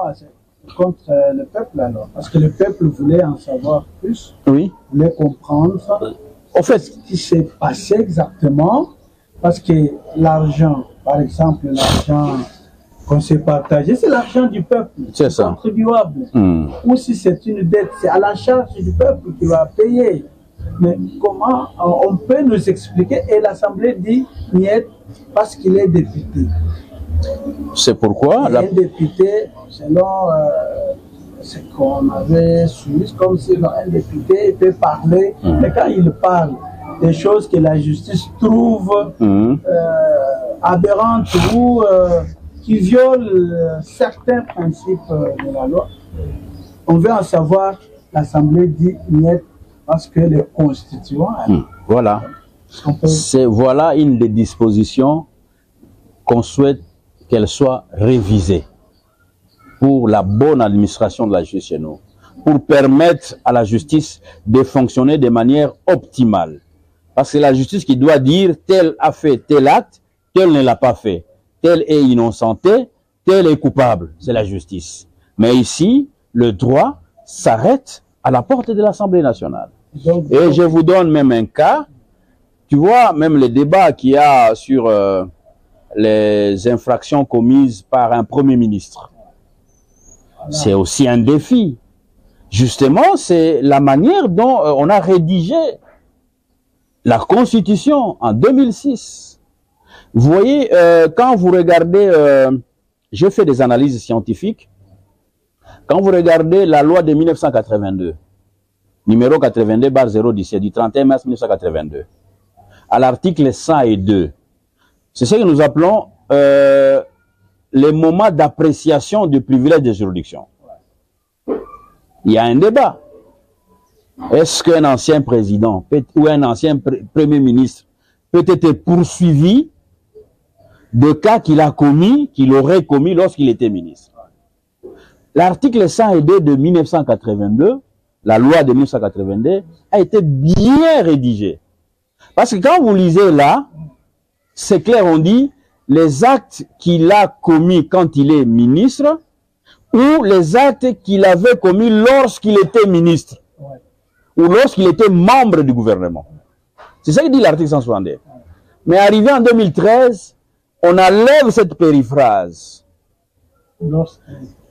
contre le peuple alors, parce que le peuple voulait en savoir plus, voulait comprendre en fait, ce qui s'est passé exactement, parce que l'argent, par exemple, l'argent qu'on s'est partagé, c'est l'argent du peuple, c'est ça, contribuable. Ou si c'est une dette, c'est à la charge du peuple qui va payer. Mais comment on peut nous expliquer? Et l'Assemblée dit niet parce qu'il est député. C'est pourquoi un député, selon ce qu'on avait su, comme si un député peut parler, mais quand il parle des choses que la justice trouve aberrantes ou qui violent certains principes de la loi, on veut en savoir, l'Assemblée dit niet parce que les constituants... Voilà. Voilà une des dispositions qu'on souhaite qu'elle soit révisée pour la bonne administration de la justice chez nous, pour permettre à la justice de fonctionner de manière optimale. Parce que la justice qui doit dire tel a fait tel acte, tel ne l'a pas fait, tel est innocenté, tel est coupable, c'est la justice. Mais ici, le droit s'arrête à la porte de l'Assemblée nationale. Et je vous donne même un cas, tu vois, même le débat qu'il y a sur les infractions commises par un Premier ministre. C'est aussi un défi. Justement, c'est la manière dont on a rédigé la Constitution en 2006. Vous voyez, quand vous regardez, je fais des analyses scientifiques, quand vous regardez la loi de 1982, numéro 82/017 du 31 mars 1982, à l'article 102, c'est ce que nous appelons les moments d'appréciation du privilège de juridiction. Il y a un débat. Est-ce qu'un ancien président ou un ancien premier ministre peut être poursuivi de cas qu'il a commis, qu'il aurait commis lorsqu'il était ministre. L'article 102 de 1982, la loi de 1982, a été bien rédigée. Parce que quand vous lisez là, c'est clair, on dit les actes qu'il a commis quand il est ministre ou les actes qu'il avait commis lorsqu'il était ministre ou lorsqu'il était membre du gouvernement. C'est ça que dit l'article 162. Mais arrivé en 2013, on enlève cette périphrase.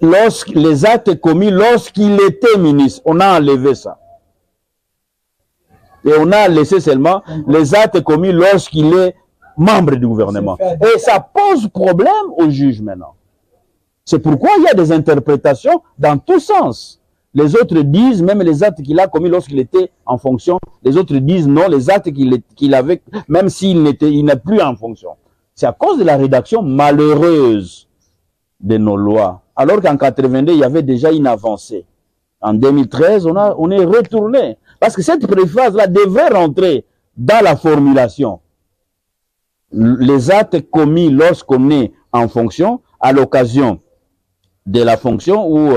Les actes commis lorsqu'il était ministre, on a enlevé ça. Et on a laissé seulement les actes commis lorsqu'il est membre du gouvernement. Et ça pose problème aux juges maintenant. C'est pourquoi il y a des interprétations dans tous sens. Les autres disent, même les actes qu'il a commis lorsqu'il était en fonction, les autres disent non, les actes qu'il avait, même s'il n'est plus en fonction. C'est à cause de la rédaction malheureuse de nos lois. Alors qu'en 82, il y avait déjà une avancée. En 2013, on est retourné. Parce que cette préface-là devrait rentrer dans la formulation. Les actes commis lorsqu'on est en fonction, à l'occasion de la fonction, ou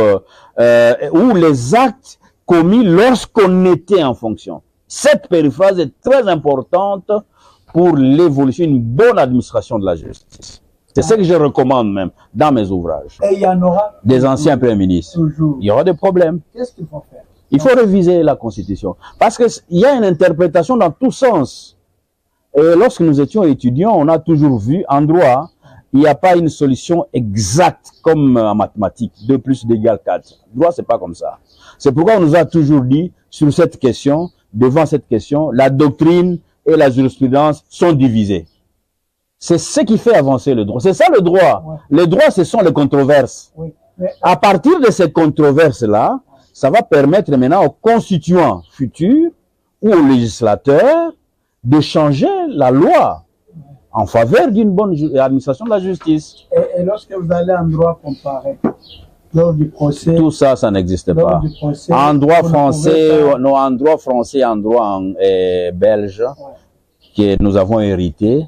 les actes commis lorsqu'on était en fonction. Cette périphrase est très importante pour l'évolution, une bonne administration de la justice. C'est ce que je recommande même dans mes ouvrages. Et il y en aura des anciens premiers ministres. Toujours. Il y aura des problèmes. Qu'est-ce qu'il faut faire? Il faut réviser la Constitution. Parce qu'il y a une interprétation dans tous sens. Et lorsque nous étions étudiants, on a toujours vu, en droit, il n'y a pas une solution exacte comme en mathématiques. 2 plus 2 égale 4. Droit, c'est pas comme ça. C'est pourquoi on nous a toujours dit, sur cette question, devant cette question, la doctrine et la jurisprudence sont divisées. C'est ce qui fait avancer le droit. C'est ça le droit. Ouais. Le droit, ce sont les controverses. Oui. Mais... à partir de ces controverses-là, ça va permettre maintenant aux constituants futurs ou aux législateurs de changer la loi en faveur d'une bonne administration de la justice. Et lorsque vous allez en droit comparé, lors du procès... Tout ça, ça n'existe pas. Procès, en droit français, non, en droit français, en droit belge, que nous avons hérité,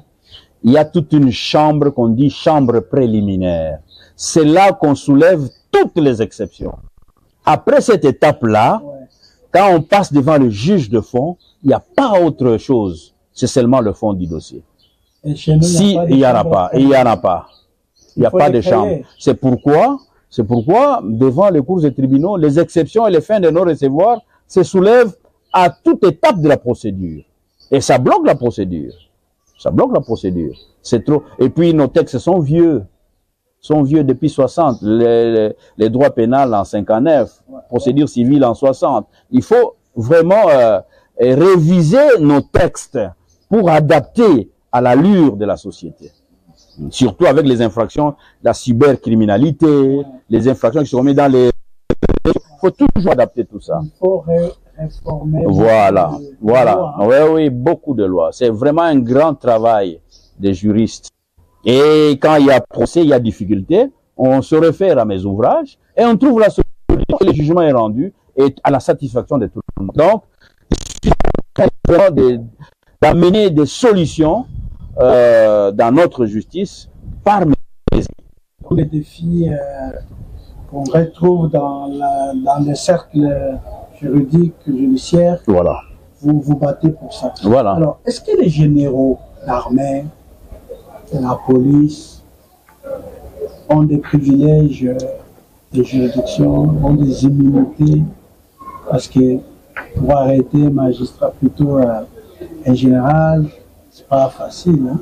il y a toute une chambre qu'on dit chambre préliminaire. C'est là qu'on soulève toutes les exceptions. Après cette étape-là, quand on passe devant le juge de fond, il n'y a pas autre chose. C'est seulement le fond du dossier. Et chez nous, si il n'y en a pas, il n'y en a pas. Il n'y a pas de chambre. C'est pourquoi, devant les cours et tribunaux, les exceptions et les fins de non-recevoir se soulèvent à toute étape de la procédure. Et ça bloque la procédure. Ça bloque la procédure. C'est trop. Et puis, nos textes sont vieux. Sont vieux depuis 60. Les droits pénals en 59. Procédure civile en 60. Il faut vraiment réviser nos textes pour adapter à l'allure de la société. Surtout avec les infractions, la cybercriminalité, les infractions qui se remettent dans les... Il faut toujours adapter tout ça. Il faut réformer. Voilà, voilà. Oui, oui, beaucoup de lois. C'est vraiment un grand travail des juristes. Et quand il y a procès, il y a difficulté, on se réfère à mes ouvrages et on trouve la solution et le jugement est rendu et à la satisfaction de tout le monde. Donc, je suis vraiment d'amener des solutions dans notre justice par mes... Tous les défis qu'on retrouve dans le cercle juridique, judiciaire, voilà. Vous vous battez pour ça. Voilà. Alors, est-ce que les généraux, l'armée, la police ont des privilèges de juridiction, ont des immunités? Parce que pour arrêter un magistrat, plutôt un général, c'est pas facile. Hein?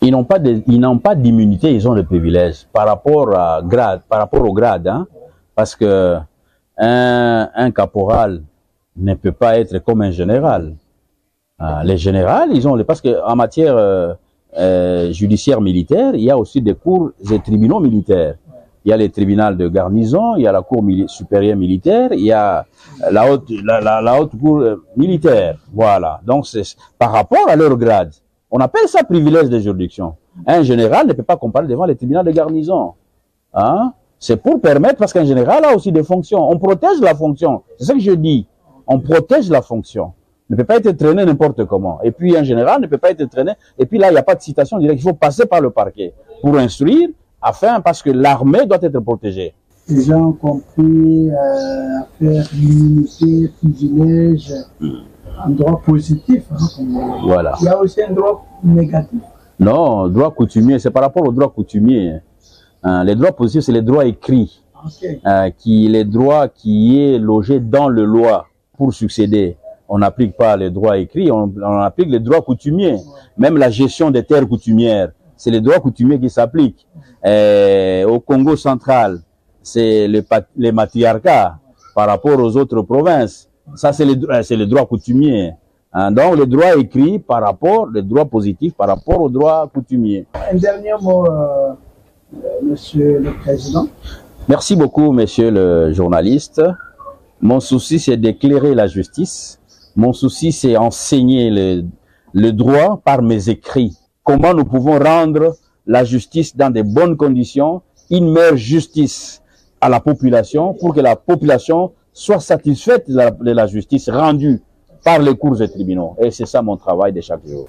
Ils n'ont pas d'immunité, ils ont des privilèges par rapport au grade, hein? Parce que un caporal ne peut pas être comme un général. Les généraux, ils ont parce que en matière judiciaire militaire, il y a aussi des cours et tribunaux militaires. Il y a les tribunaux de garnison, il y a la cour supérieure militaire, il y a la haute cour militaire. Voilà. Donc c'est par rapport à leur grade. On appelle ça privilège de juridiction. Un général ne peut pas comparer devant les tribunaux de garnison. Hein? C'est pour permettre, parce qu'un général a aussi des fonctions. On protège la fonction. C'est ça que je dis. On protège la fonction. ne peut pas être traîné n'importe comment. Et puis, en général, ne peut pas être traîné. Et puis là, il n'y a pas de citation directe. Il faut passer par le parquet pour instruire, parce que l'armée doit être protégée. Les gens ont compris affaire l'immunité, privilège, un droit positif. Hein, voilà. Il y a aussi un droit négatif. Non, droit coutumier, c'est par rapport au droit coutumier. Les droits positifs, c'est les droits écrits. Okay. Les droits qui est logé dans le loi pour succéder. On n'applique pas les droits écrits, on applique les droits coutumiers. Ouais. Même la gestion des terres coutumières, c'est les droits coutumiers qui s'appliquent. Au Congo central, c'est les matriarcats par rapport aux autres provinces. Ça, c'est les droits coutumiers. Donc, les droits écrits par rapport, les droits positifs par rapport aux droits coutumiers. Un dernier mot, Monsieur le Président. Merci beaucoup, Monsieur le journaliste. Mon souci, c'est d'éclairer la justice. Mon souci, c'est enseigner le droit par mes écrits. Comment nous pouvons rendre la justice dans de bonnes conditions, une meilleure justice à la population pour que la population soit satisfaite de la justice rendue par les cours et tribunaux. Et c'est ça mon travail de chaque jour.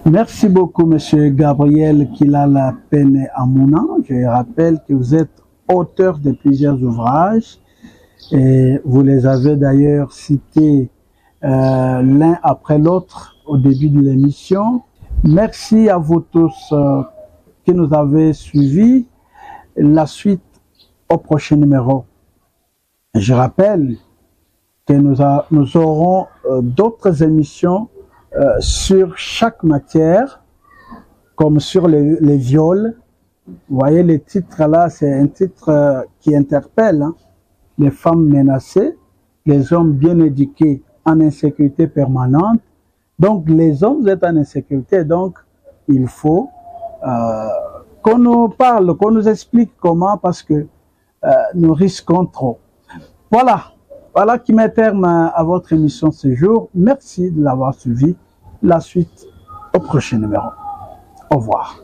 Merci beaucoup, Monsieur Gabriel Kilala Pene Amouna. Je rappelle que vous êtes auteur de plusieurs ouvrages et vous les avez d'ailleurs cités l'un après l'autre au début de l'émission. Merci à vous tous qui nous avez suivis. La suite au prochain numéro. Je rappelle que nous aurons d'autres émissions sur chaque matière, comme sur les viols. Vous voyez, les titres là, c'est un titre qui interpelle hein, les femmes menacées, les hommes bien éduqués en insécurité permanente. Donc, les hommes sont en insécurité, donc il faut qu'on nous parle, qu'on nous explique comment, parce que nous risquons trop. Voilà qui met terme à votre émission ce jour. Merci de l'avoir suivi. La suite au prochain numéro. Au revoir.